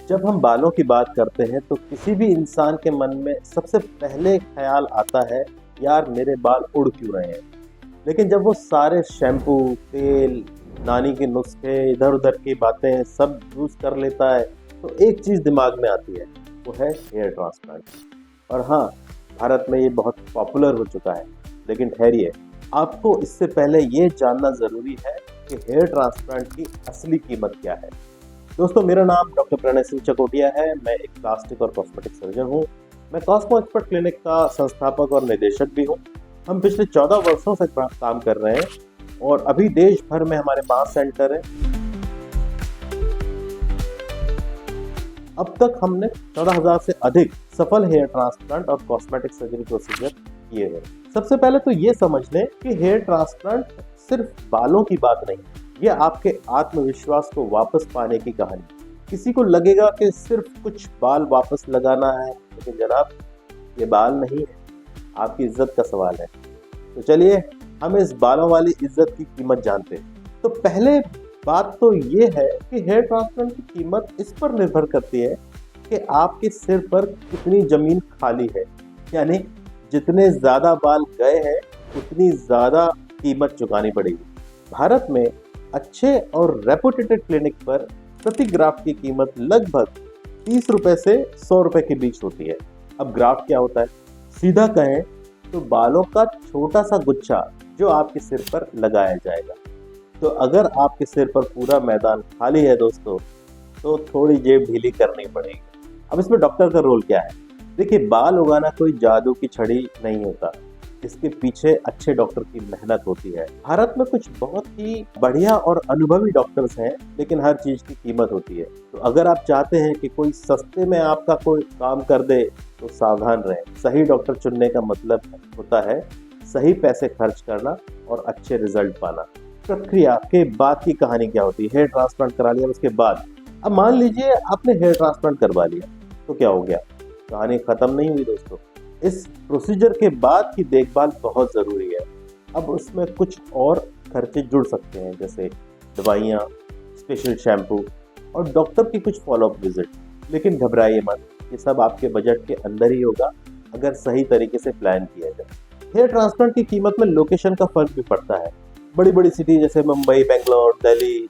जब हम बालों की बात करते हैं तो किसी भी इंसान के मन में सबसे पहले ख्याल आता है, यार मेरे बाल उड़ क्यों रहे हैं। लेकिन जब वो सारे शैम्पू, तेल, नानी के नुस्खे, इधर उधर की बातें सब यूज कर लेता है तो एक चीज दिमाग में आती है, वो है हेयर ट्रांसप्लांट। और हाँ, भारत में ये बहुत पॉपुलर हो चुका है। लेकिन ठहरिए, आपको इससे पहले ये जानना जरूरी है कि हेयर ट्रांसप्लांट की असली कीमत क्या है। दोस्तों, मेरा नाम डॉक्टर प्रणय सिंह चकोटिया है। मैं एक प्लास्टिक और कॉस्मेटिक सर्जन हूँ। मैं कॉस्मो एक्सपर्ट क्लिनिक का संस्थापक और निदेशक भी हूँ। हम पिछले 14 वर्षों से काम कर रहे हैं और अभी देश भर में हमारे 5 सेंटर हैं। अब तक हमने 14,000 से अधिक सफल हेयर ट्रांसप्लांट और कॉस्मेटिक सर्जरी प्रोसीजर किए हैं। सबसे पहले तो ये समझ लें कि हेयर ट्रांसप्लांट सिर्फ बालों की बात नहीं, ये आपके आत्मविश्वास को वापस पाने की कहानी। किसी को लगेगा कि सिर्फ कुछ बाल वापस लगाना है, लेकिन जनाब, ये बाल नहीं है, आपकी इज्जत का सवाल है। तो चलिए हम इस बालों वाली इज्जत की कीमत जानते हैं। तो पहले बात तो ये है कि हेयर ट्रांसप्लांट की कीमत इस पर निर्भर करती है कि आपके सिर पर कितनी जमीन खाली है। यानी जितने ज्यादा बाल गए हैं उतनी ज्यादा कीमत चुकानी पड़ेगी। भारत में अच्छे और रेपुटेटेड क्लिनिक पर प्रति ग्राफ्ट की कीमत लगभग 30 रुपए से 100 रुपए के बीच होती है। अब ग्राफ्ट क्या होता है? सीधा कहें तो बालों का छोटा सा गुच्छा जो आपके सिर पर लगाया जाएगा। तो अगर आपके सिर पर पूरा मैदान खाली है दोस्तों, तो थोड़ी जेब ढीली करनी पड़ेगी। अब इसमें डॉक्टर का रोल क्या है? देखिए, बाल उगाना कोई जादू की छड़ी नहीं होता, इसके पीछे अच्छे डॉक्टर की मेहनत होती है। भारत में कुछ बहुत ही बढ़िया और अनुभवी डॉक्टर्स हैं, लेकिन हर चीज की कीमत होती है। तो अगर आप चाहते हैं कि कोई सस्ते में आपका कोई काम कर दे तो सावधान रहें। सही डॉक्टर चुनने का मतलब होता है सही पैसे खर्च करना और अच्छे रिजल्ट पाना। प्रक्रिया के बाद की कहानी क्या होती है? हेयर ट्रांसप्लांट करा लिया, उसके बाद अब मान लीजिए आपने हेयर ट्रांसप्लांट करवा लिया, तो क्या हो गया? कहानी खत्म नहीं हुई दोस्तों। इस प्रोसीजर के बाद की देखभाल बहुत ज़रूरी है। अब उसमें कुछ और खर्चे जुड़ सकते हैं, जैसे दवाइयाँ, स्पेशल शैम्पू और डॉक्टर की कुछ फॉलोअप विजिट। लेकिन घबराइए मत, ये सब आपके बजट के अंदर ही होगा अगर सही तरीके से प्लान किया जाए। हेयर ट्रांसप्लांट की कीमत में लोकेशन का फर्क भी पड़ता है। बड़ी बड़ी सिटी जैसे मुंबई, बेंगलोर, दिल्ली,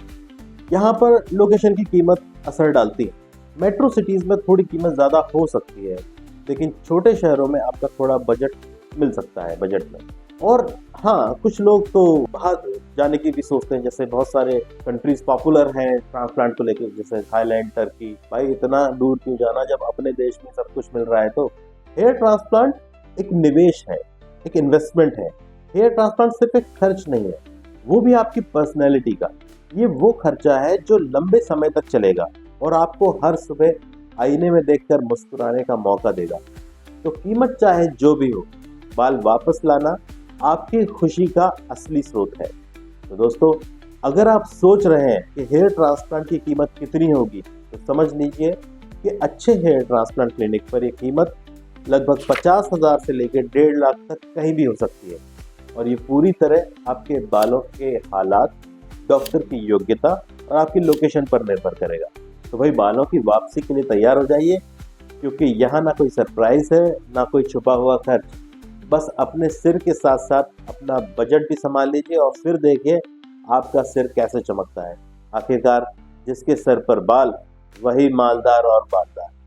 यहाँ पर लोकेशन की कीमत असर डालती है। मेट्रो सिटीज़ में थोड़ी कीमत ज़्यादा हो सकती है, लेकिन छोटे शहरों में आपका थोड़ा बजट मिल सकता है बजट में। और हाँ, कुछ लोग तो बाहर जाने की भी सोचते हैं, जैसे बहुत सारे कंट्रीज पॉपुलर हैं ट्रांसप्लांट को लेकर, जैसे थाईलैंड, टर्की। भाई, इतना दूर क्यों जाना जब अपने देश में सब कुछ मिल रहा है। तो हेयर ट्रांसप्लांट एक निवेश है, एक इन्वेस्टमेंट है। हेयर ट्रांसप्लांट सिर्फ एक खर्च नहीं है, वो भी आपकी पर्सनैलिटी का। ये वो खर्चा है जो लंबे समय तक चलेगा और आपको हर सुबह आईने में देखकर मुस्कुराने का मौका देगा। तो कीमत चाहे जो भी हो, बाल वापस लाना आपकी खुशी का असली स्रोत है। तो दोस्तों, अगर आप सोच रहे हैं कि हेयर ट्रांसप्लांट की कीमत कितनी होगी, तो समझ लीजिए कि अच्छे हेयर ट्रांसप्लांट क्लिनिक पर ये कीमत लगभग 50,000 से लेकर 1.5 लाख तक कहीं भी हो सकती है। और ये पूरी तरह आपके बालों के हालात, डॉक्टर की योग्यता और आपकी लोकेशन पर निर्भर करेगा। तो भाई, बालों की वापसी के लिए तैयार हो जाइए, क्योंकि यहाँ ना कोई सरप्राइज है, ना कोई छुपा हुआ खर्च। बस अपने सिर के साथ साथ अपना बजट भी संभाल लीजिए और फिर देखिए आपका सिर कैसे चमकता है। आखिरकार जिसके सर पर बाल, वही मालदार और बाल।